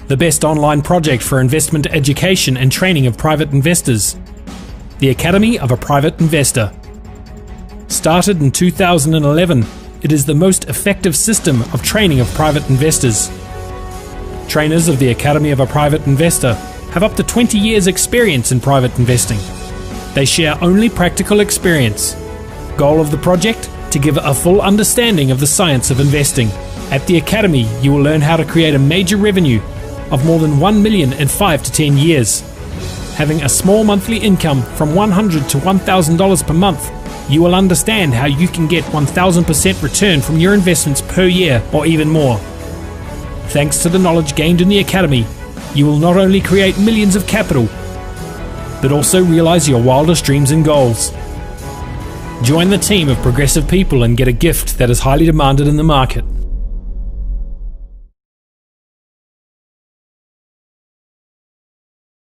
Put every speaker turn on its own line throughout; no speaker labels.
the best online project for investment education and training of private investors. The Academy of a Private Investor. Started in 2011, it is the most effective system of training of private investors. Trainers of the Academy of a Private Investor have up to 20 years experience in private investing. They share only practical experience. Goal of the project? To give a full understanding of the science of investing. At the Academy, you will learn how to create a major revenue of more than 1 million in 5 to 10 years. Having a small monthly income from $100 to $1,000 per month, you will understand how you can get 1,000% return from your investments per year or even more. Thanks to the knowledge gained in the Academy, you will not only create millions of capital, but also realize your wildest dreams and goals. Join the team of progressive people and get a gift that is highly demanded in the market.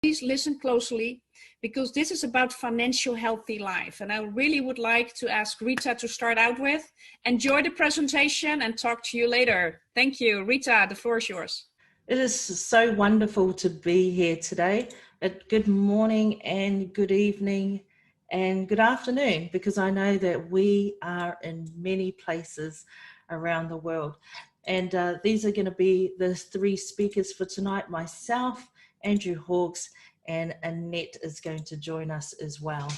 Please listen closely, because this is about financial healthy life. And I really would like to ask Rita to start out with. Enjoy the presentation and talk to you later. Thank you. Rita, the floor is yours.
It is so wonderful to be here today. Good morning and good evening and good afternoon, because I know that we are in many places around the world. And these are going to be the three speakers for tonight: myself, Andrew Hawkes, and Annette is going to join us as well.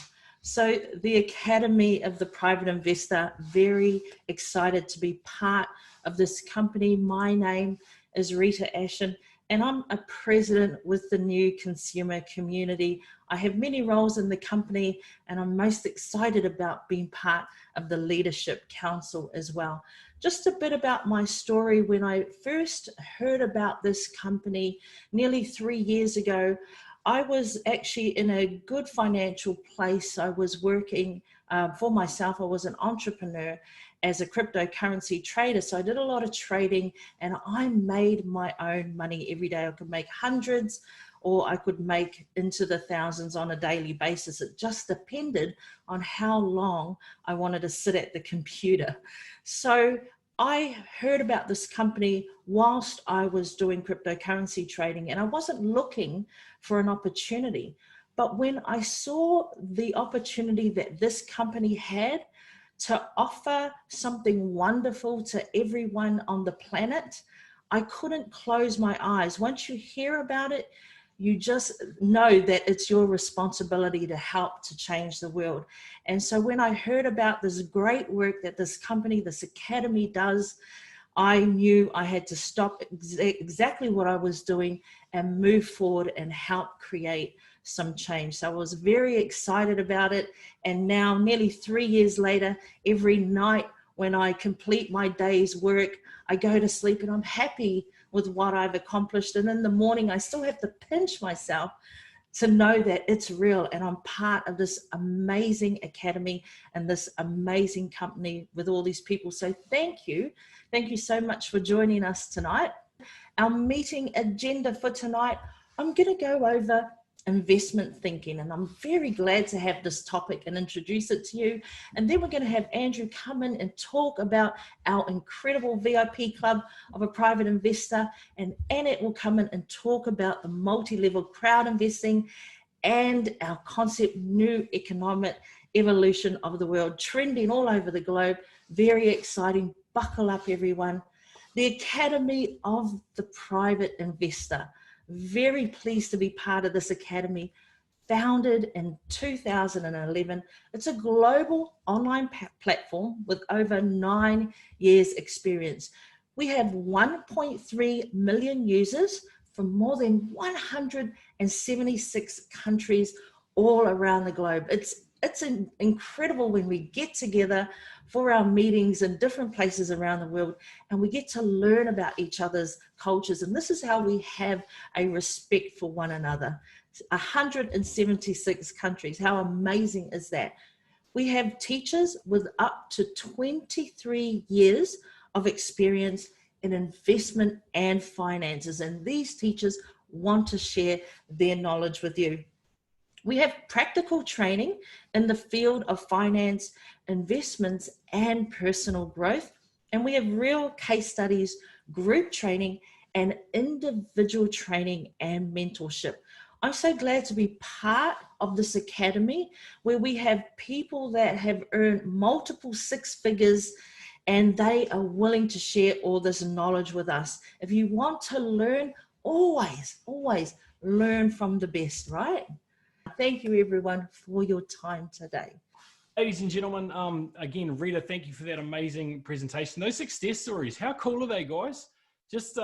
So the Academy of the Private Investor, very excited to be part of this company. My name is Rita Ashen, and I'm a president with the new consumer community. I have many roles in the company, and I'm most excited about being part of the leadership council as well. Just a bit about my story. When I first heard about this company nearly 3 years ago, I was actually in a good financial place. I was working for myself. I was an entrepreneur as a cryptocurrency trader. So I did a lot of trading, and I made my own money every day. I could make hundreds, or I could make into the thousands on a daily basis. It just depended on how long I wanted to sit at the computer. So I heard about this company whilst I was doing cryptocurrency trading, and I wasn't looking for an opportunity. But when I saw the opportunity that this company had to offer something wonderful to everyone on the planet, I couldn't close my eyes. Once you hear about it, you just know that it's your responsibility to help to change the world. And so when I heard about this great work that this company, this academy does, I knew I had to stop exactly what I was doing and move forward and help create some change. So I was very excited about it. And now, nearly 3 years later, every night when I complete my day's work, I go to sleep and I'm happy with what I've accomplished. And in the morning, I still have to pinch myself to know that it's real and I'm part of this amazing academy and this amazing company with all these people. So thank you. Thank you so much for joining us tonight. Our meeting agenda for tonight, I'm going to go over investment thinking, and I'm very glad to have this topic and introduce it to you. And then we're going to have Andrew come in and talk about our incredible VIP club of a private investor, and Annette will come in and talk about the multi-level crowd investing and our concept new economic evolution of the world, trending all over the globe. Very exciting. Buckle up, everyone. The Academy of the Private Investor. Very pleased to be part of this academy, founded in 2011. It's a global online platform with over 9 years experience. We have 1.3 million users from more than 176 countries all around the globe. It's incredible when we get together for our meetings in different places around the world, and we get to learn about each other's cultures. And this is how we have a respect for one another. 176 countries. How amazing is that? We have teachers with up to 23 years of experience in investment and finances, and these teachers want to share their knowledge with you. We have practical training in the field of finance, investments, and personal growth. And we have real case studies, group training, and individual training and mentorship. I'm so glad to be part of this academy where we have people that have earned multiple six figures and they are willing to share all this knowledge with us. If you want to learn, always learn from the best, right? Thank you everyone for your time today.
Ladies and gentlemen, again, Rita, thank you for that amazing presentation. Those success stories, how cool are they, guys? Just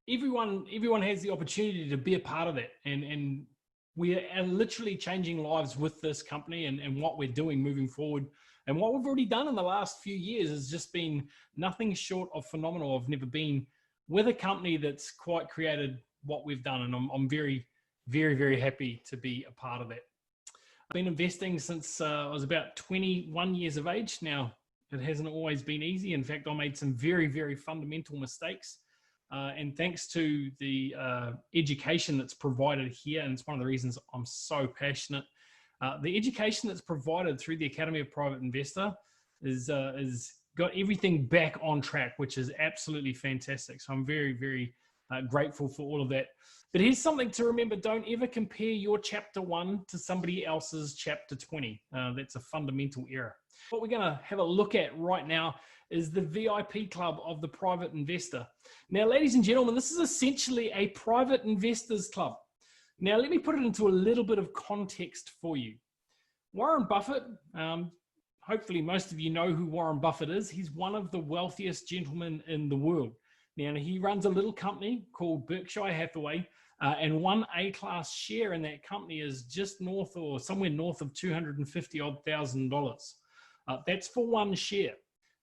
everyone has the opportunity to be a part of that, and we are literally changing lives with this company and what we're doing moving forward. And what we've already done in the last few years has just been nothing short of phenomenal. I've never been with a company that's quite created what we've done, and I'm very, very, very happy to be a part of that. I've been investing since I was about 21 years of age. Now, it hasn't always been easy. In fact, I made some very, very fundamental mistakes. And thanks to the education that's provided here, and it's one of the reasons I'm so passionate, the education that's provided through the Academy of Private Investor is got everything back on track, which is absolutely fantastic. So I'm very, very grateful for all of that. But here's something to remember. Don't ever compare your chapter 1 to somebody else's chapter 20. That's a fundamental error. What we're going to have a look at right now is the VIP club of the private investor. Now, ladies and gentlemen, this is essentially a private investors club. Now, let me put it into a little bit of context for you. Warren Buffett, hopefully most of you know who Warren Buffett is. He's one of the wealthiest gentlemen in the world. Now, he runs a little company called Berkshire Hathaway, and one A-class share in that company is just north or somewhere north of $250,000. That's for one share.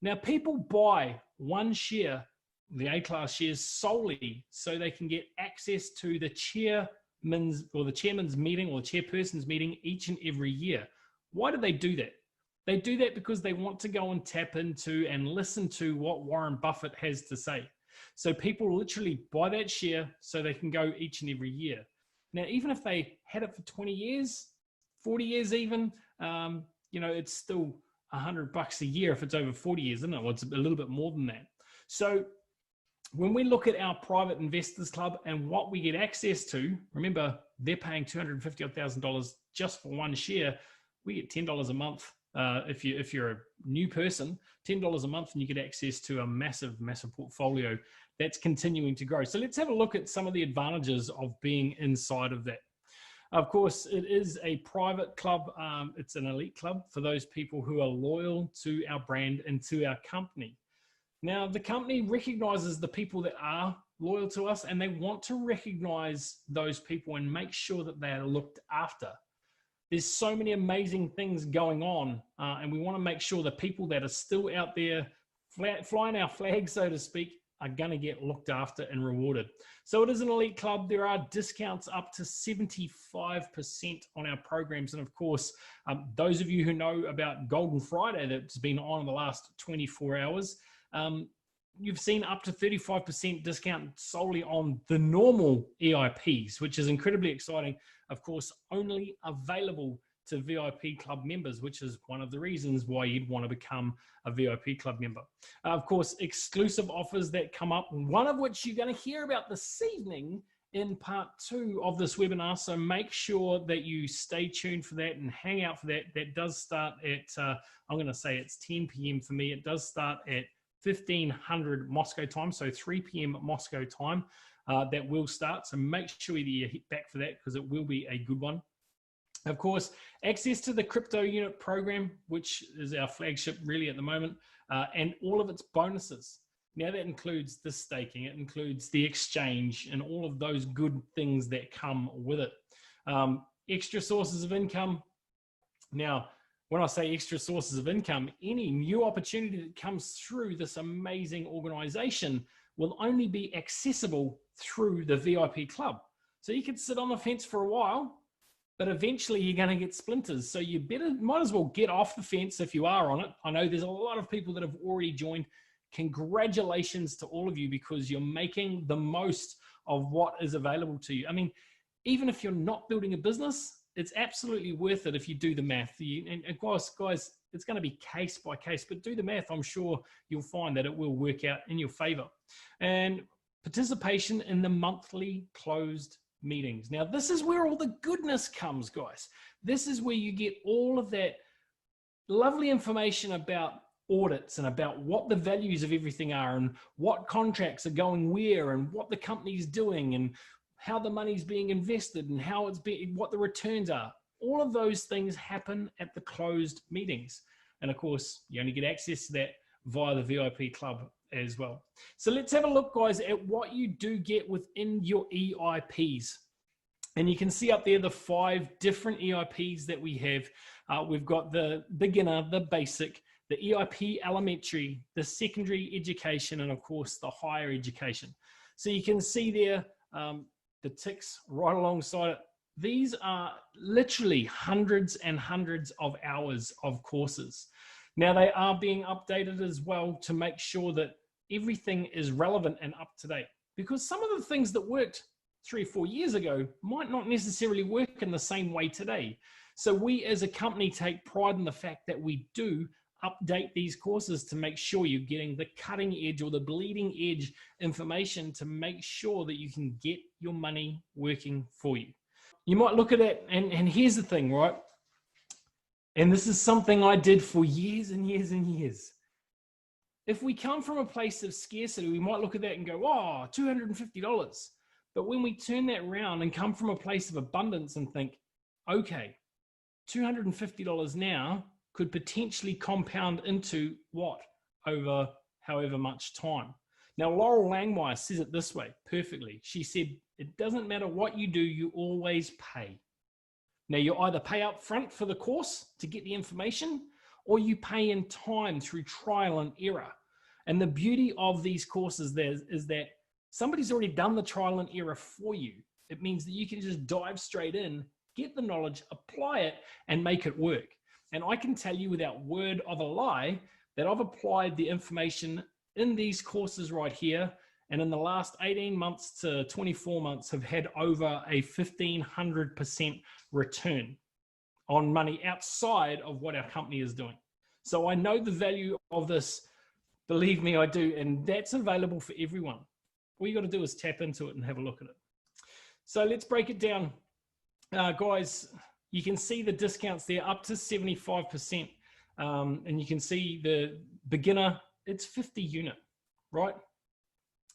Now, people buy one share, the A-class shares, solely so they can get access to the chairman's meeting or the chairperson's meeting each and every year. Why do they do that? They do that because they want to go and tap into and listen to what Warren Buffett has to say. So people literally buy that share so they can go each and every year. Now, even if they had it for 20 years, 40 years even, it's still $100 a year if it's over 40 years, isn't it? Well, it's a little bit more than that. So when we look at our private investors club and what we get access to, remember, they're paying $250,000 just for one share. We get $10 a month. If you're a new person, $10 a month, and you get access to a massive, massive portfolio that's continuing to grow. So let's have a look at some of the advantages of being inside of that. Of course, it is a private club. It's an elite club for those people who are loyal to our brand and to our company. Now, the company recognizes the people that are loyal to us, and they want to recognize those people and make sure that they are looked after. There's so many amazing things going on, and we want to make sure the people that are still out there flying our flag, so to speak, are going to get looked after and rewarded. So it is an elite club. There are discounts up to 75% on our programs. And of course, those of you who know about Golden Friday that's been on in the last 24 hours, you've seen up to 35% discount solely on the normal EIPs, which is incredibly exciting. Of course, only available to VIP club members, which is one of the reasons why you'd want to become a VIP club member. Of course, exclusive offers that come up, one of which you're going to hear about this evening in part 2 of this webinar. So make sure that you stay tuned for that and hang out for that. That does start at, I'm going to say it's 10 p.m. for me. It does start at 1500 Moscow time, so 3 p.m. Moscow time. That will start. So make sure that you hit back for that because it will be a good one. Of course, access to the crypto unit program, which is our flagship really at the moment, and all of its bonuses. Now that includes the staking, it includes the exchange and all of those good things that come with it. Extra sources of income. Now, when I say extra sources of income, any new opportunity that comes through this amazing organization will only be accessible through the VIP club. So you could sit on the fence for a while, but eventually you're going to get splinters. So you might as well get off the fence if you are on it. I know there's a lot of people that have already joined. Congratulations to all of you because you're making the most of what is available to you. I mean, even if you're not building a business, it's absolutely worth it if you do the math. And guys, it's going to be case by case, but do the math. I'm sure you'll find that it will work out in your favor. And participation in the monthly closed meetings. Now, this is where all the goodness comes, guys. This is where you get all of that lovely information about audits and about what the values of everything are and what contracts are going where and what the company's doing and how the money's being invested and how it's being, what the returns are. All of those things happen at the closed meetings. And of course, you only get access to that via the VIP club as well. So let's have a look, guys, at what you do get within your EIPs. And you can see up there the 5 different EIPs that we have. We've got the beginner, the basic, the EIP elementary, the secondary education, and of course the higher education. So you can see there the ticks right alongside it. These are literally hundreds and hundreds of hours of courses. Now they are being updated as well to make sure that everything is relevant and up to date, because some of the things that worked 3 or 4 years ago might not necessarily work in the same way today. So we as a company take pride in the fact that we do update these courses to make sure you're getting the cutting edge or the bleeding edge information to make sure that you can get your money working for you. You might look at it, and here's the thing, right? And this is something I did for years and years and years. If we come from a place of scarcity, we might look at that and go, oh, $250. But when we turn that around and come from a place of abundance and think, okay, $250 now could potentially compound into what over however much time. Now, Laurel Langmeyer says it this way perfectly. She said, it doesn't matter what you do, you always pay. Now, you either pay up front for the course to get the information, or you pay in time through trial and error. And the beauty of these courses there is that somebody's already done the trial and error for you. It means that you can just dive straight in, get the knowledge, apply it, and make it work. And I can tell you without word of a lie that I've applied the information in these courses right here, and in the last 18 months to 24 months have had over a 1,500% return on money outside of what our company is doing. So I know the value of this, believe me, I do, and that's available for everyone. All you got to do is tap into it and have a look at it. So let's break it down. Guys, you can see the discounts there up to 75%. And you can see the beginner, it's 50 unit, right?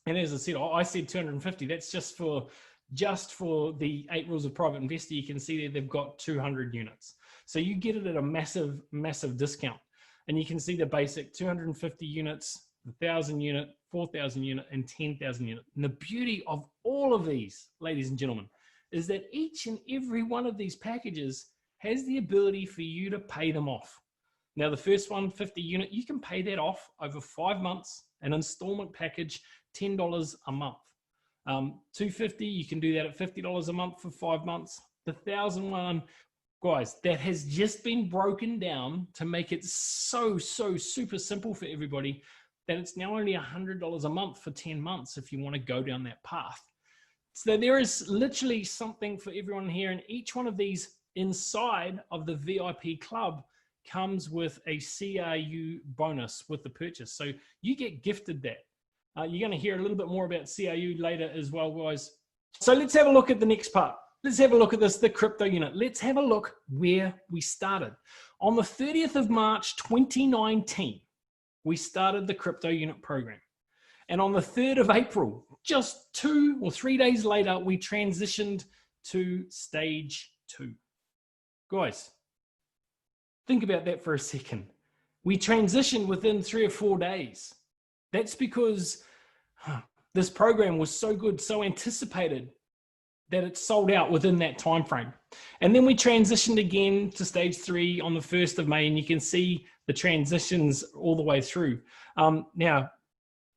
And as I said, I said 250. That's just for the 8 Rules of Private Investor. You can see there they've got 200 units. So you get it at a massive, massive discount. And you can see the basic 250 units, 1,000 unit, 4,000 unit, and 10,000 unit. And the beauty of all of these, ladies and gentlemen, is that each and every one of these packages has the ability for you to pay them off. Now, the first one, 50 unit, you can pay that off over 5 months, an installment package, $10 a month. 250, you can do that at $50 a month for 5 months. The 1,000 one, guys, that has just been broken down to make it so super simple for everybody that it's now only $100 a month for 10 months if you want to go down that path. So there is literally something for everyone here, and each one of these inside of the VIP club comes with a CRU bonus with the purchase. So you get gifted that. You're going to hear a little bit more about CRU later as well, guys. So let's have a look at the next part. Let's have a look at this, the crypto unit. Let's have a look where we started. On the 30th of March, 2019, we started the crypto unit program. And on the 3rd of April, just 2 or 3 days later, we transitioned to stage 2. Guys, think about that for a second. We transitioned within 3 or 4 days. That's because this program was so good, so anticipated, that it sold out within that time frame. And then we transitioned again to stage 3 on the 1st of May, and you can see the transitions all the way through. Now,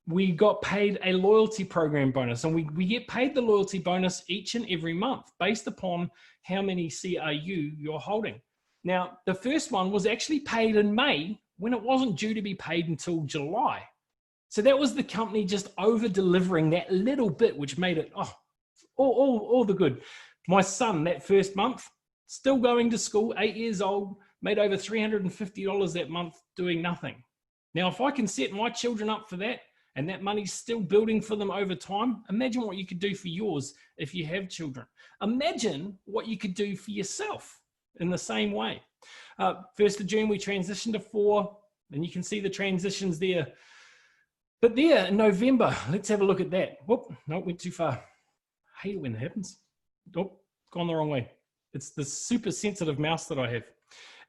we got paid a loyalty program bonus, and we get paid the loyalty bonus each and every month based upon how many CRU you're holding. Now, the first one was actually paid in May when it wasn't due to be paid until July. So that was the company just over delivering that little bit, which made it all the good. My son, that first month, still going to school, 8 years old, made over $350 that month doing nothing. Now, if I can set my children up for that and that money's still building for them over time. Imagine what you could do for yours if you have children. Imagine what you could do for yourself in the same way. 1st of June, we transitioned to 4, and you can see the transitions there. But there in November, let's have a look at that. Whoop, no, went too far. I hate it when it happens. Oh, gone the wrong way. It's the super sensitive mouse that I have.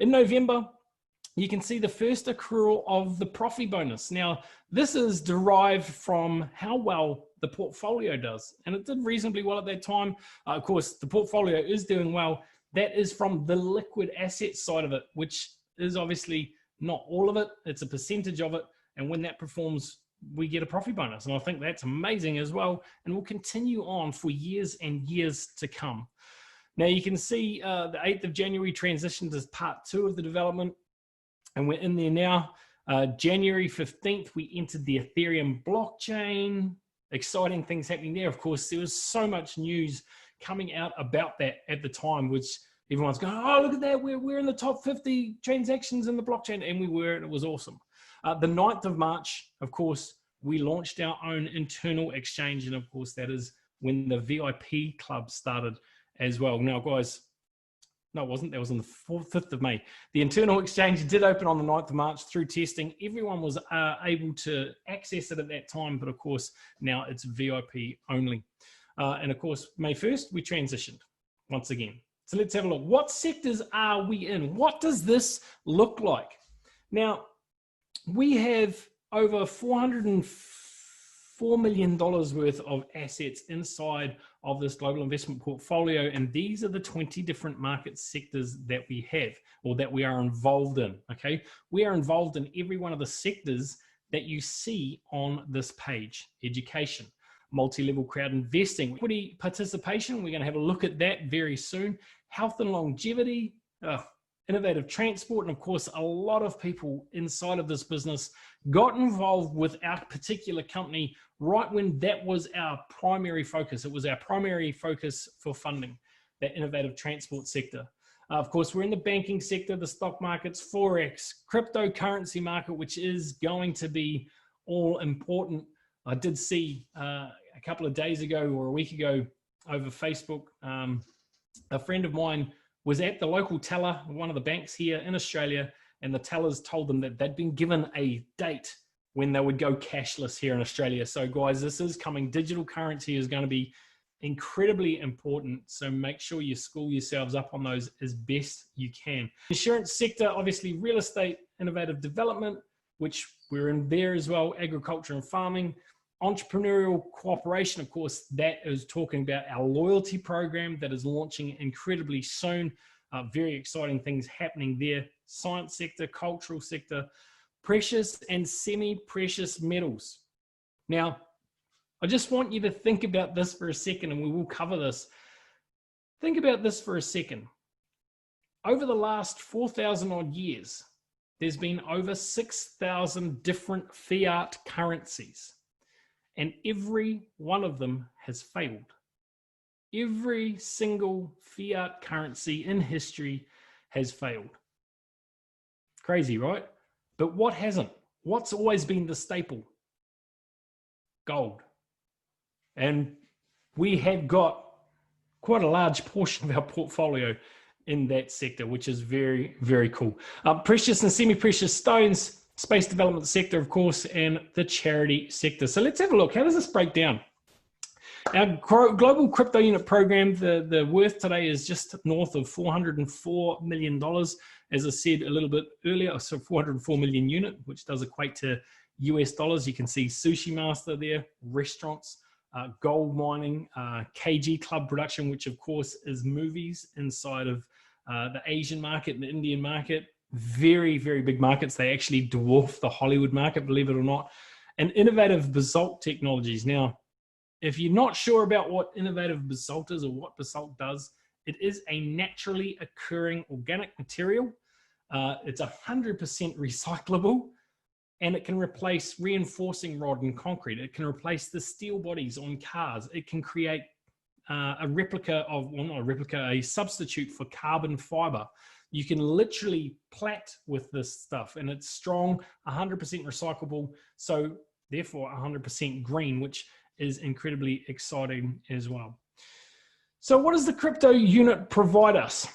In November, you can see the first accrual of the profit bonus. Now, this is derived from how well the portfolio does. And it did reasonably well at that time. Of course, the portfolio is doing well. That is from the liquid asset side of it, which is obviously not all of it. It's a percentage of it. And when that performs, we get a profit bonus. And I think that's amazing as well. And will continue on for years and years to come. Now you can see the 8th of January transitioned as part 2 of the development. And we're in there now. January 15th, we entered the Ethereum blockchain. Exciting things happening there. Of course, there was so much news coming out about that at the time, which everyone's going, oh, look at that. We're in the top 50 transactions in the blockchain. And we were, and it was awesome. The 9th of March, of course, we launched our own internal exchange. And of course, that is when the VIP club started as well. Now, guys, no, it wasn't. That was on the 5th of May. The internal exchange did open on the 9th of March through testing. Everyone was able to access it at that time. But of course, now it's VIP only. And of course, May 1st, we transitioned once again. So let's have a look. What sectors are we in? What does this look like? Now, we have over $404 million worth of assets inside of this global investment portfolio. And these are the 20 different market sectors that we have, or that we are involved in, okay? We are involved in every one of the sectors that you see on this page. Education, multi-level crowd investing, equity participation, we're gonna have a look at that very soon. Health and longevity, innovative transport, and of course, a lot of people inside of this business got involved with our particular company right when that was our primary focus. It was our primary focus for funding, that innovative transport sector. Of course, we're in the banking sector, the stock markets, Forex, cryptocurrency market, which is going to be all important. I did see a couple of days ago or a week ago over Facebook, a friend of mine was at the local teller, one of the banks here in Australia, and the tellers told them that they'd been given a date when they would go cashless here in Australia. So guys, this is coming. Digital currency is going to be incredibly important. So make sure you school yourselves up on those as best you can. Insurance sector, obviously real estate, innovative development, which we're in there as well, agriculture and farming. Entrepreneurial cooperation, of course, that is talking about our loyalty program that is launching incredibly soon. Very exciting things happening there. Science sector, cultural sector, precious and semi-precious metals. Now, I just want you to think about this for a second, and we will cover this. Think about this for a second. Over the last 4,000 odd years, there's been over 6,000 different fiat currencies. And every one of them has failed. Every single fiat currency in history has failed. Crazy, right? But what hasn't? What's always been the staple? Gold. And we have got quite a large portion of our portfolio in that sector, which is very, very cool. Precious and semi-precious stones, space development sector, of course, and the charity sector. So let's have a look. How does this break down? Our global crypto unit program, the worth today is just north of $404 million. As I said a little bit earlier, so 404 million unit, which does equate to US dollars. You can see Sushi Master there, restaurants, gold mining, KG Club production, which of course is movies inside of the Asian market and the Indian market. Very, very big markets. They actually dwarf the Hollywood market, believe it or not. And innovative basalt technologies. Now, if you're not sure about what innovative basalt is or what basalt does, it is a naturally occurring organic material. It's 100% recyclable, and it can replace reinforcing rod and concrete. It can replace the steel bodies on cars. It can create a replica of, well, not a replica, a substitute for carbon fiber. You can literally plait with this stuff, and it's strong, 100% recyclable. So therefore 100% green, which is incredibly exciting as well. So what does the crypto unit provide us?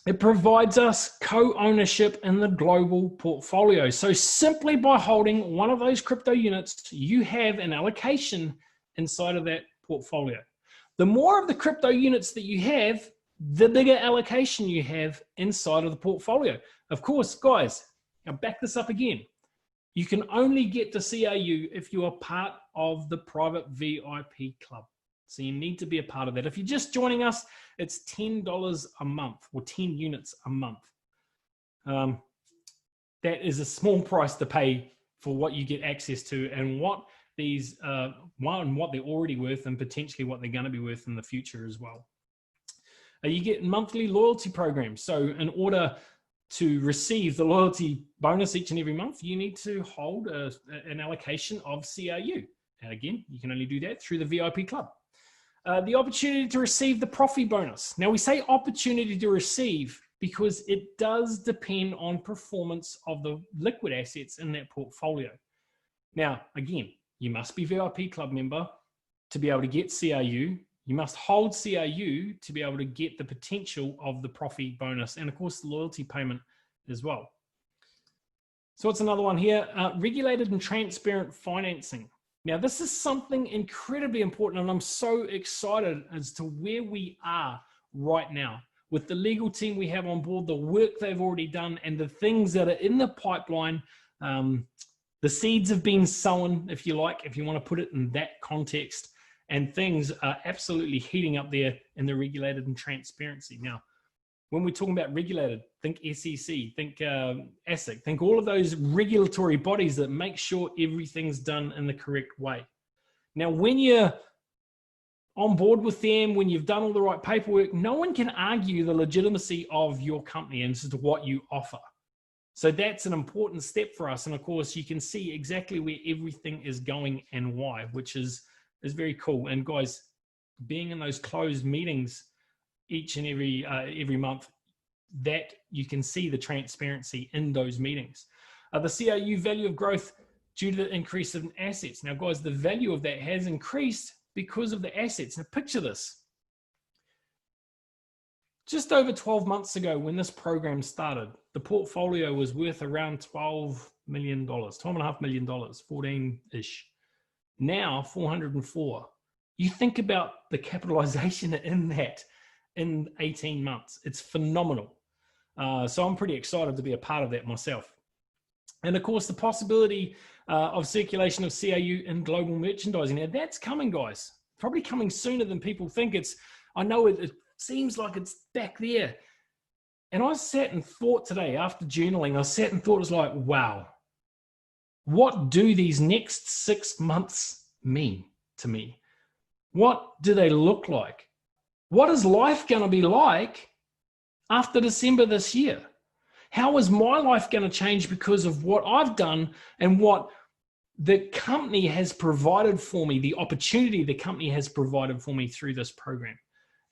It provides us co-ownership in the global portfolio. So simply by holding one of those crypto units, you have an allocation inside of that portfolio. The more of the crypto units that you have, the bigger allocation you have inside of the portfolio. Of course, guys, I'll back this up again. You can only get to CRU if you are part of the private VIP club. So you need to be a part of that. If you're just joining us, it's $10 a month or 10 units a month. That is a small price to pay for what you get access to and what these, what they're already worth and potentially what they're going to be worth in the future as well. You get monthly loyalty programs. So in order to receive the loyalty bonus each and every month, you need to hold an allocation of CRU. And again, you can only do that through the VIP club. The opportunity to receive the Profi bonus. Now we say opportunity to receive because it does depend on performance of the liquid assets in that portfolio. Now, again, you must be VIP club member to be able to get CRU. You must hold CRU to be able to get the potential of the Profi bonus and of course the loyalty payment as well. So what's another one here? Regulated and transparent financing. Now, this is something incredibly important, and I'm so excited as to where we are right now with the legal team we have on board, the work they've already done, and the things that are in the pipeline. The seeds have been sown, if you like, if you want to put it in that context, and things are absolutely heating up there in the regulated and transparency. Now, when we're talking about regulated, think SEC, think ASIC, think all of those regulatory bodies that make sure everything's done in the correct way. Now, when you're on board with them, when you've done all the right paperwork, no one can argue the legitimacy of your company and as to what you offer. So that's an important step for us. And of course, you can see exactly where everything is going and why, which is very cool. And guys, being in those closed meetings each and every month, that you can see the transparency in those meetings. The CRU value of growth due to the increase in assets. Now, guys, the value of that has increased because of the assets. Now, picture this. Just over 12 months ago, when this program started, the portfolio was worth around $12 million, $12.5 million, 14-ish. Now, 404. You think about the capitalization in that in 18 months. It's phenomenal. So I'm pretty excited to be a part of that myself. And of course, the possibility of circulation of CRU in global merchandising. Now that's coming, guys. Probably coming sooner than people think. I know it seems like it's back there. And I sat and thought today, after journaling, it was like, wow, what do these next 6 months mean to me? What do they look like? What is life going to be like after December this year? How is my life going to change because of what I've done and what the company has provided for me, the opportunity the company has provided for me through this program?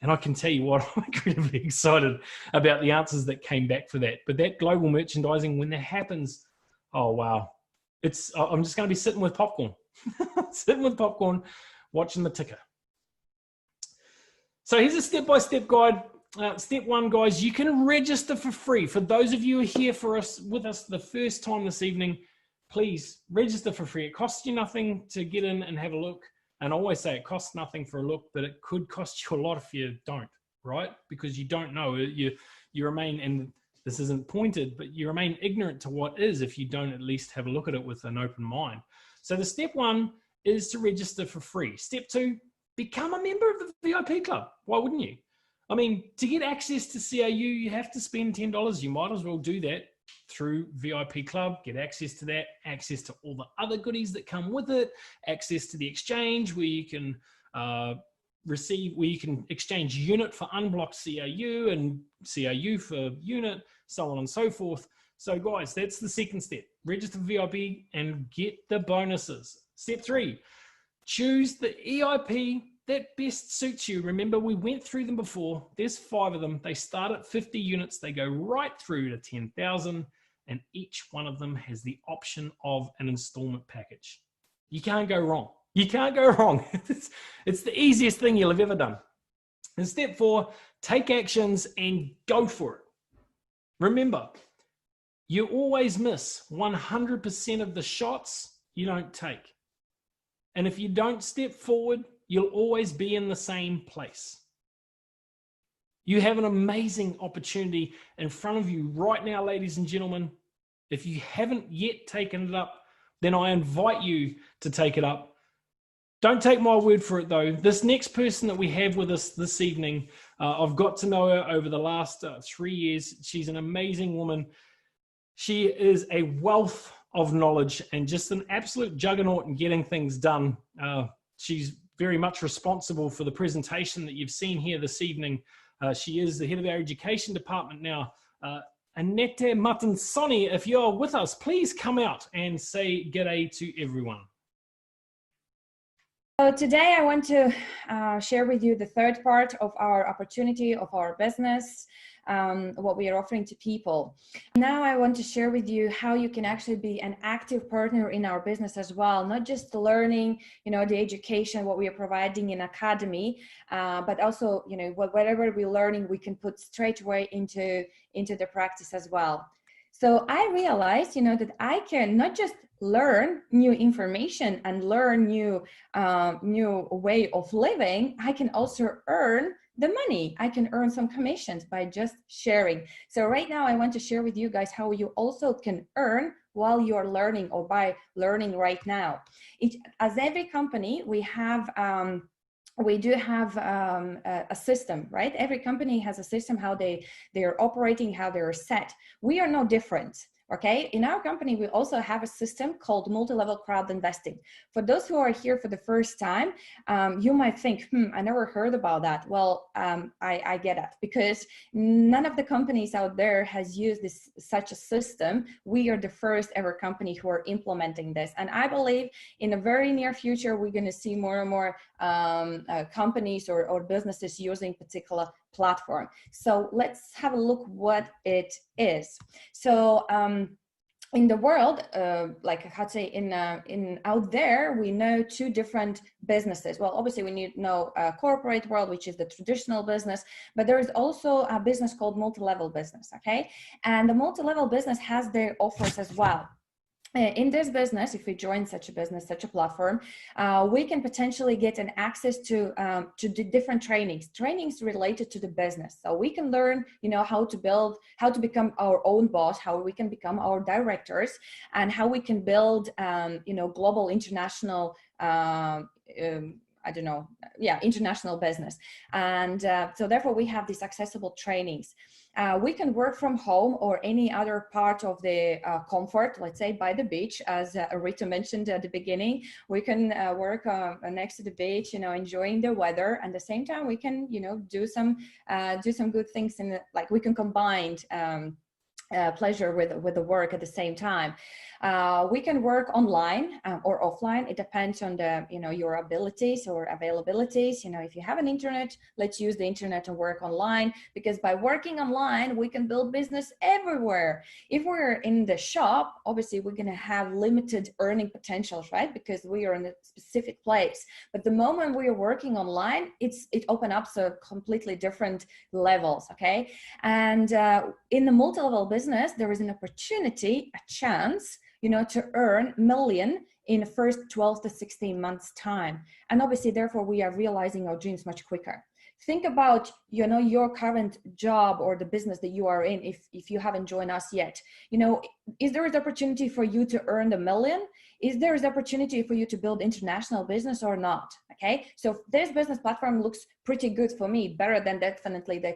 And I can tell you what, I'm incredibly excited about the answers that came back for that. But that global merchandising, when that happens, oh, wow. I'm just going to be sitting with popcorn, watching the ticker. So here's a step-by-step guide. Step one, guys, you can register for free. For those of you who are here with us the first time this evening, please register for free. It costs you nothing to get in and have a look. And I always say it costs nothing for a look, but it could cost you a lot if you don't, right? Because you don't know. You remain, and this isn't pointed, but you remain ignorant to what is if you don't at least have a look at it with an open mind. So the step one is to register for free. Step two, become a member of the VIP club. Why wouldn't you? I mean, to get access to CRU, you have to spend $10. You might as well do that through VIP Club, get access to that, access to all the other goodies that come with it, access to the exchange where you can exchange unit for unblocked CRU and CRU for unit, so on and so forth. So guys, that's the second step. Register for VIP and get the bonuses. Step three, choose the EIP that best suits you. Remember, we went through them before. There's 5 of them. They start at 50 units. They go right through to 10,000, and each one of them has the option of an installment package. You can't go wrong. You can't go wrong. It's the easiest thing you'll have ever done. And step 4, take actions and go for it. Remember, you always miss 100% of the shots you don't take. And if you don't step forward, you'll always be in the same place. You have an amazing opportunity in front of you right now, ladies and gentlemen. If you haven't yet taken it up, then I invite you to take it up. Don't take my word for it though. This next person that we have with us this evening, I've got to know her over the last 3 years. She's an amazing woman. She is a wealth of knowledge and just an absolute juggernaut in getting things done. She's very much responsible for the presentation that you've seen here this evening. She is the head of our education department now. Annette Matansoni, if you're with us, please come out and say g'day to everyone.
So today I want to share with you the third part of our opportunity of our business, what we are offering to people. Now I want to share with you how you can actually be an active partner in our business as well, not just learning, the education, what we are providing in academy, but also, whatever we're learning, we can put straight away into the practice as well. So I realized, that I can not just learn new information and learn new way of living, I can also earn the money. I can earn some commissions by just sharing. So right now I want to share with you guys how you also can earn while you're learning or by learning right now. As every company, we do have a system, right? Every company has a system, how they're operating, how they're set. We are no different. Okay, in our company, we also have a system called multi-level crowd investing. For those who are here for the first time, you might think, I never heard about that. Well, I get it, because none of the companies out there has used such a system. We are the first ever company who are implementing this. And I believe in the very near future, we're going to see more and more companies or businesses using particular platform. So let's have a look what it is. So in the world, like I'd say in out there, we know two different businesses. Well, obviously we need to know corporate world, which is the traditional business, but there is also a business called multi-level business, okay? And the multi-level business has their offers as well. In this business, if we join such a business, such a platform, we can potentially get an access to the different trainings related to the business. So we can learn, how to become our own boss, how we can become our directors, and how we can build, global, international, international business. And so therefore we have these accessible trainings. We can work from home or any other part of the comfort, let's say by the beach, as Rita mentioned at the beginning. We can work next to the beach, enjoying the weather. And at the same time, we can, do some good things like we can combine pleasure with the work at the same time. We can work online or offline. It depends on your abilities or availabilities. If you have an internet, let's use the internet and work online, because by working online, we can build business everywhere. If we're in the shop, obviously we're going to have limited earning potentials, right? Because we are in a specific place. But the moment we are working online, it opens up so completely different levels, okay? And in the multi-level business, there is an opportunity, a chance, to earn million in the first 12 to 16 months time. And obviously, therefore, we are realizing our dreams much quicker. Think about, your current job or the business that you are in. If you haven't joined us yet, is there an opportunity for you to earn the million? Is there an opportunity for you to build international business or not? Okay, so this business platform looks pretty good for me, better than definitely the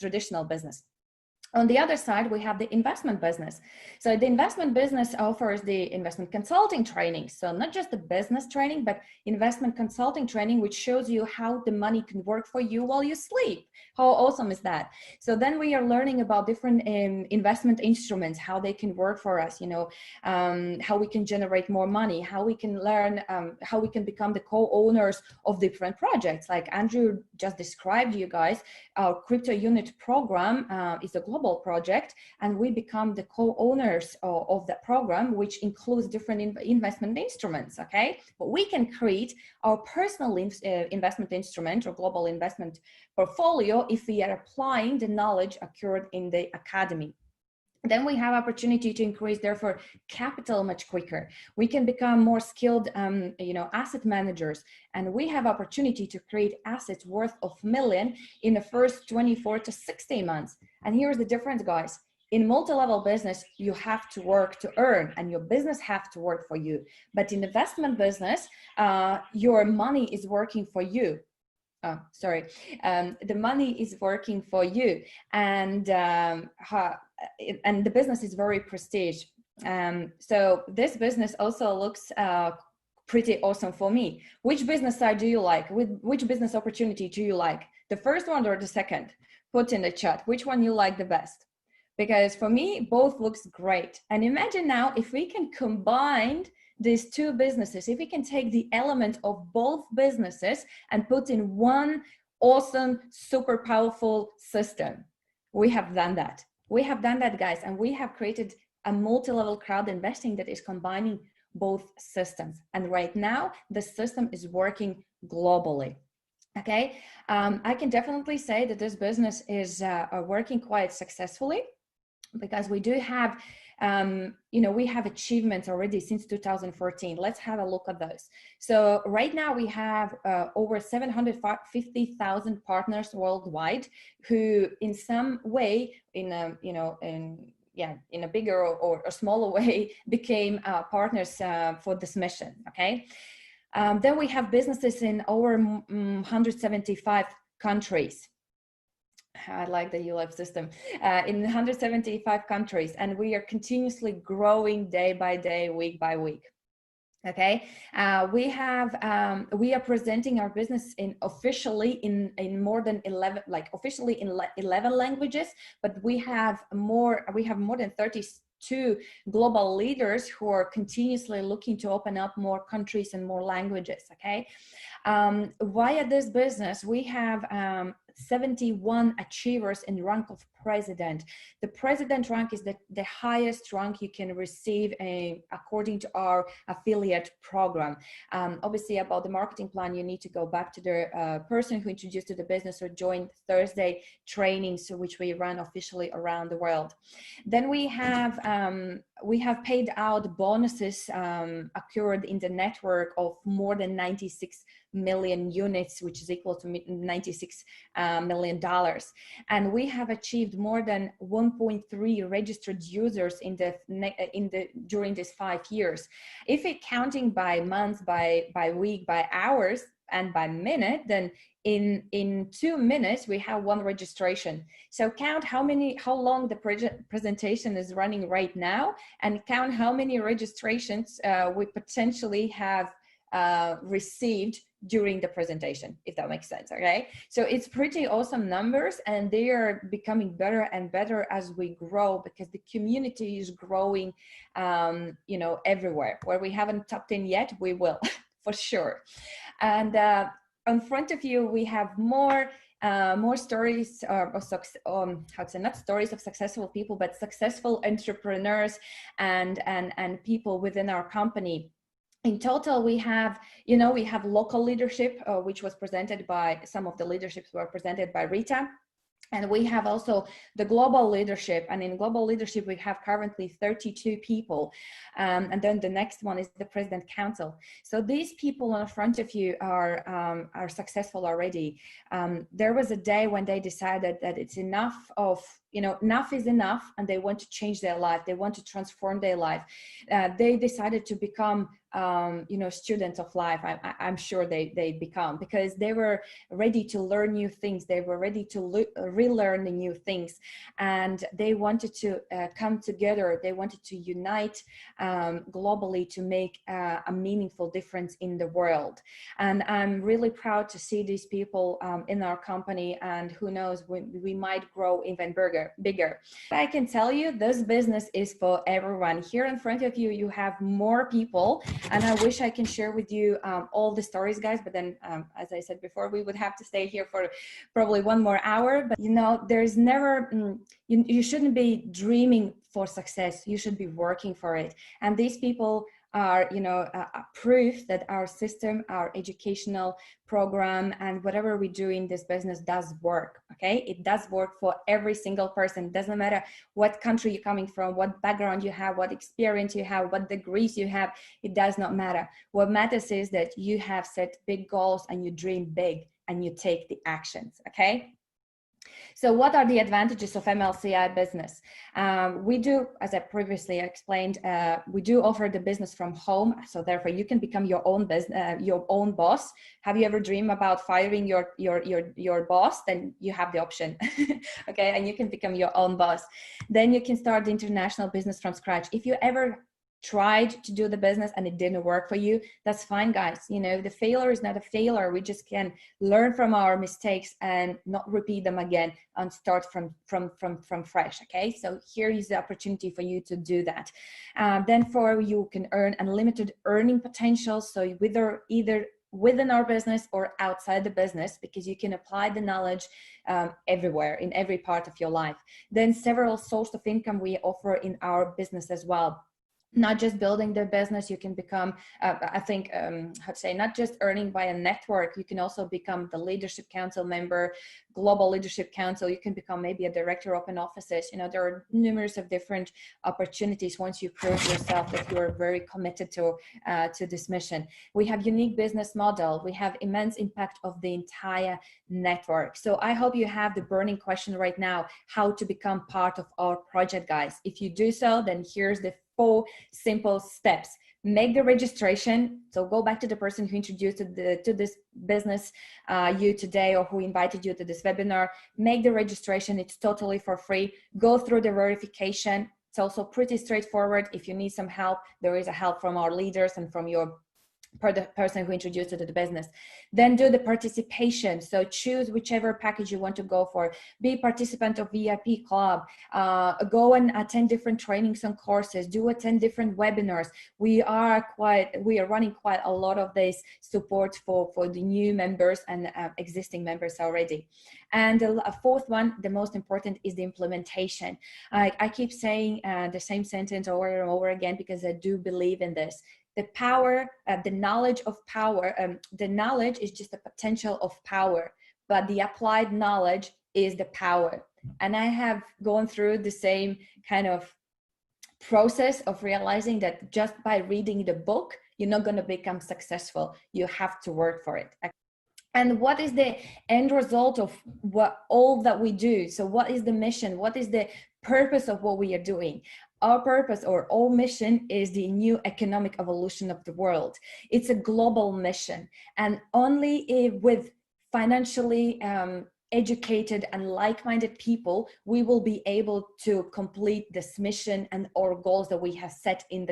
traditional business. On the other side, we have the investment business. So the investment business offers the investment consulting training. So not just the business training, but investment consulting training, which shows you how the money can work for you while you sleep. How awesome is that? So then we are learning about different investment instruments, how they can work for us, how we can generate more money, how we can learn, how we can become the co-owners of different projects. Like Andrew just described you guys, our crypto unit program is a global global project, and we become the co-owners of that program, which includes different investment instruments, okay? But we can create our personal investment instrument or global investment portfolio if we are applying the knowledge occurred in the academy. Then we have opportunity to increase, therefore, capital much quicker. We can become more skilled, asset managers, and we have opportunity to create assets worth of million in the first 24 to 60 months. And here's the difference, guys. In multi-level business, you have to work to earn, and your business have to work for you. But in investment business, your money is working for you. The money is working for you, and the business is very prestige. So this business also looks pretty awesome for me. Which business side do you like? Which business opportunity do you like? The first one or the second? Put in the chat which one you like the best. Because for me, both looks great. And imagine now if we can combine these two businesses, if we can take the element of both businesses and put in one awesome, super powerful system. We have done that. We have done that, guys, and we have created a multi-level crowd investing that is combining both systems. And right now, the system is working globally. Okay, I can definitely say that this business is working quite successfully, because we do have we have achievements already since 2014. Let's have a look at those. So right now we have over 750,000 partners worldwide who in some way, in a bigger or a smaller way, became partners for this mission. Okay. Then we have businesses in over 175 countries. I like the ULIF system, in 175 countries, and we are continuously growing day by day, week by week. Okay, we are presenting our business officially in more than 11, officially in 11 languages, but we have more than 32 global leaders who are continuously looking to open up more countries and more languages. Okay, via this business, we have 71 achievers in rank of president. The president rank is the highest rank you can receive according to our affiliate program. Obviously, about the marketing plan, you need to go back to the person who introduced to the business or joined Thursday trainings, which we run officially around the world. Then we have paid out bonuses occurred in the network of more than 96 million units, which is equal to $96 million. And we have achieved more than 1.3 registered users during these 5 years. If it counting by months, by week, by hours, and by minute, then in 2 minutes we have 1 registration. So count how long the presentation is running right now, and count how many registrations we potentially have received during the presentation, if that makes sense. Okay, so it's pretty awesome numbers, and they are becoming better and better as we grow, because the community is growing everywhere. Where we haven't tapped in yet, we will for sure. And in front of you we have more stories not stories of successful people, but successful entrepreneurs and people within our company. In total, we have local leadership, which was presented by some of the leaderships were presented by Rita. And we have also the global leadership, and in global leadership we have currently 32 people, and then the next one is the President Council. So these people in front of you are successful already. There was a day when they decided that it's enough of enough is enough, and they want to change their life. They want to transform their life. They decided to become students of life. I'm sure they become, because they were ready to learn new things. They were ready to relearn the new things, and they wanted to come together. They wanted to unite globally to make a meaningful difference in the world. And I'm really proud to see these people in our company, and who knows, we might grow even bigger. But I can tell you, this business is for everyone. Here in front of you, you have more people And I wish I can share with you all the stories, guys, but then as I said before, we would have to stay here for probably 1 more hour. But you know, there's never you shouldn't be dreaming for success. You should be working for it. And these people are, you know, proof that our system, our educational program, and whatever we do in this business does work. Okay, it does work for every single person. Doesn't matter what country you're coming from, what background you have, what experience you have, what degrees you have. It does not matter. What matters is that you have set big goals and you dream big and you take the actions. Okay. So what are the advantages of MLCI business? We do, as I previously explained, we do offer the business from home. So therefore you can become your own business, your own boss. Have you ever dreamed about firing your boss? Then you have the option, okay? And you can become your own boss. Then you can start the international business from scratch. If you ever tried to do the business and it didn't work for you, that's fine, guys. You know, the failure is not a failure. We just can learn from our mistakes and not repeat them again and start from fresh. Okay, so here is the opportunity for you to do that. Then for you can earn unlimited earning potential, so either within our business or outside the business, because you can apply the knowledge everywhere in every part of your life. Then several sources of income we offer in our business as well. Not just building the business, you can become, I think, how to say, not just earning by a network, you can also become the leadership council member, global leadership council, you can become maybe a director, open offices. You know, there are numerous of different opportunities once you prove yourself that you are very committed to this mission. We have unique business model. We have immense impact of the entire network. So I hope you have the burning question right now, how to become part of our project, guys. If you do so, then here's the 4 simple steps. Make the registration. So go back to the person who introduced to this business you today, or who invited you to this webinar. Make the registration. It's totally for free. Go through the verification. It's also pretty straightforward. If you need some help, there is a help from our leaders and from your the person who introduced you to the business. Then do the participation. So choose whichever package you want to go for. Be a participant of VIP club. Go and attend different trainings and courses. Do attend different webinars. We are running quite a lot of this support for the new members and existing members already. And the 4th one, the most important, is the implementation. I keep saying the same sentence over and over again because I do believe in this. The power, the knowledge of power, the knowledge is just the potential of power, but the applied knowledge is the power. And I have gone through the same kind of process of realizing that just by reading the book, you're not going to become successful. You have to work for it. And what is the end result of all that we do? So what is the mission? What is the purpose of what we are doing? Our purpose, or our mission, is the new economic evolution of the world. It's a global mission, and only with financially educated and like-minded people, we will be able to complete this mission and our goals that we have set in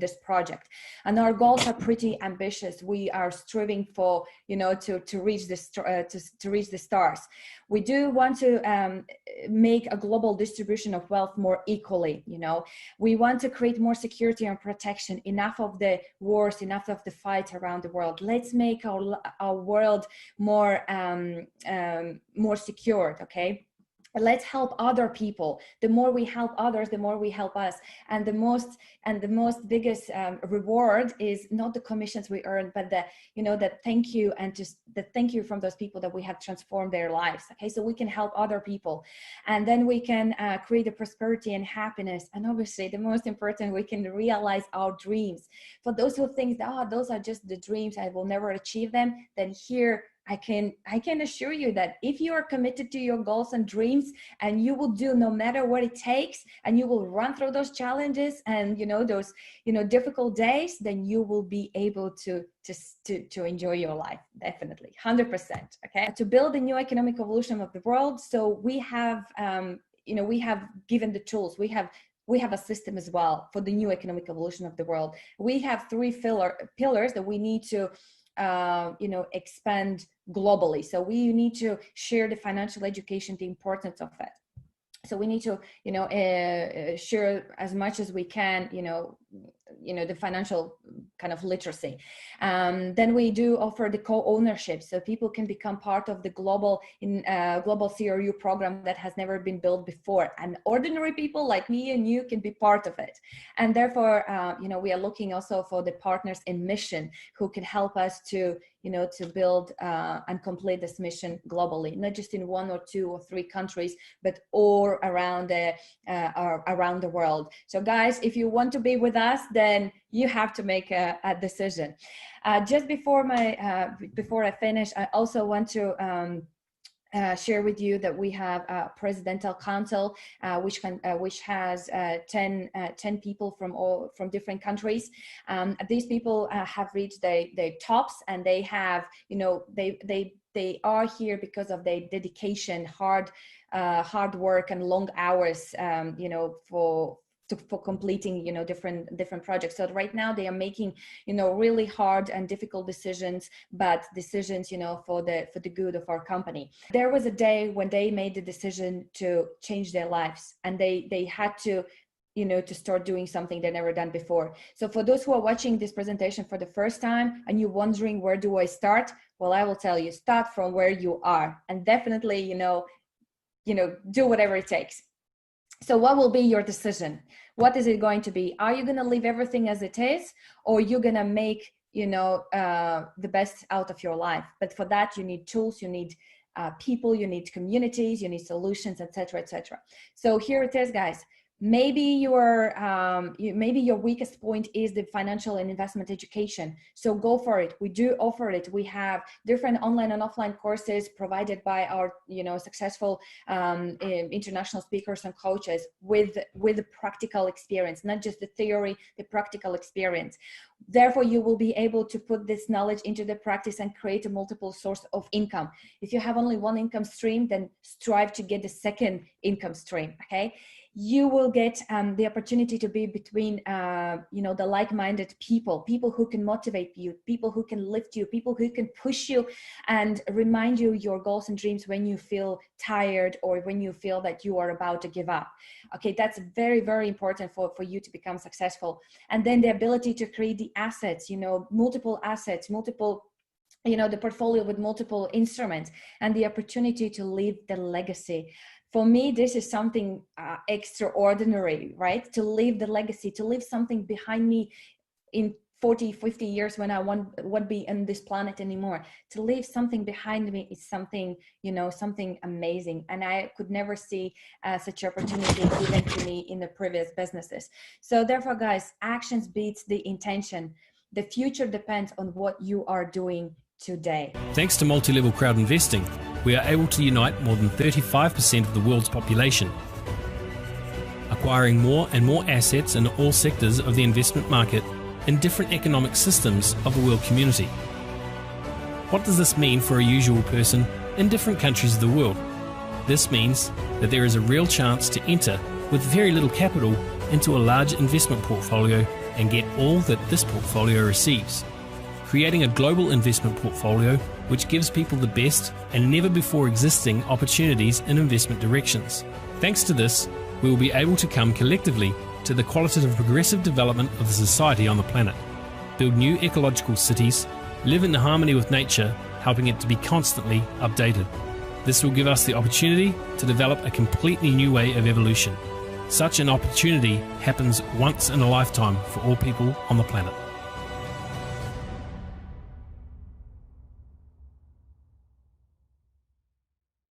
this project. And our goals are pretty ambitious. We are striving for, you know, to reach the stars. We do want to make a global distribution of wealth more equally. You know, we want to create more security and protection. Enough of the wars, enough of the fights around the world. Let's make our world more more secured. Okay, let's help other people. The more we help others, the more we help us. And the most biggest reward is not the commissions we earn, but that thank you, and just the thank you from those people that we have transformed their lives. Okay, so we can help other people, and then we can create a prosperity and happiness. And obviously the most important, we can realize our dreams. For those who think that, those are just the dreams, I will never achieve them, then here I can assure you that if you are committed to your goals and dreams, and you will do no matter what it takes, and you will run through those challenges and those difficult days, then you will be able to enjoy your life. Definitely 100%. Okay, to build a new economic evolution of the world. So we have we have given the tools. We have a system as well for the new economic evolution of the world. We have 3 pillars that we need to expand globally. So we need to share the financial education, the importance of it. So we need to, share as much as we can, the financial kind of literacy. Then we do offer the co-ownership, so people can become part of the global CRU program that has never been built before, and ordinary people like me and you can be part of it. And therefore, we are looking also for the partners in mission who can help us to build and complete this mission globally, not just in 1 or 2 or 3 countries, but all around the world. So guys, if you want to be with us, then you have to make a decision. Just before I finish, I also want to share with you that we have a presidential council, which has 10 people from different countries. These people have reached their tops, and they have, they are here because of their dedication, hard work, and long hours, for completing different projects. So right now they are making really hard and difficult decisions, but decisions for the good of our company. There was a day when they made the decision to change their lives, and they had to to start doing something they've never done before. So for those who are watching this presentation for the first time and you're wondering, where do I start? Well, I will tell you, start from where you are, and definitely do whatever it takes. So what will be your decision? What is it going to be? Are you going to leave everything as it is, or you're going to make, the best out of your life? But for that, you need tools, you need people, you need communities, you need solutions, etc., etc. So here it is, guys. Maybe your weakest point is the financial and investment education. So go for it. We do offer it. We have different online and offline courses provided by our successful international speakers and coaches with the practical experience, not just the theory, the practical experience. Therefore, you will be able to put this knowledge into the practice and create a multiple source of income. If you have only one income stream, then strive to get the second income stream. Okay. You will get the opportunity to be between, the like-minded people who can motivate you, people who can lift you, people who can push you and remind you your goals and dreams when you feel tired or when you feel that you are about to give up. Okay, that's very, very important for you to become successful. And then the ability to create the assets, multiple assets, the portfolio with multiple instruments, and the opportunity to leave the legacy. For me, this is something extraordinary, right? To leave the legacy, to leave something behind me in 40, 50 years when I won't be on this planet anymore. To leave something behind me is something, something amazing. And I could never see such opportunity given to me in the previous businesses. So therefore, guys, actions beats the intention. The future depends on what you are doing today.
Thanks to multi-level crowd investing, we are able to unite more than 35% of the world's population, acquiring more and more assets in all sectors of the investment market in different economic systems of the world community. What does this mean for a usual person in different countries of the world? This means that there is a real chance to enter with very little capital into a large investment portfolio and get all that this portfolio receives, creating a global investment portfolio which gives people the best and never before existing opportunities in investment directions. Thanks to this, we will be able to come collectively to the qualitative progressive development of the society on the planet, build new ecological cities, live in harmony with nature, helping it to be constantly updated. This will give us the opportunity to develop a completely new way of evolution. Such an opportunity happens once in a lifetime for all people on the planet.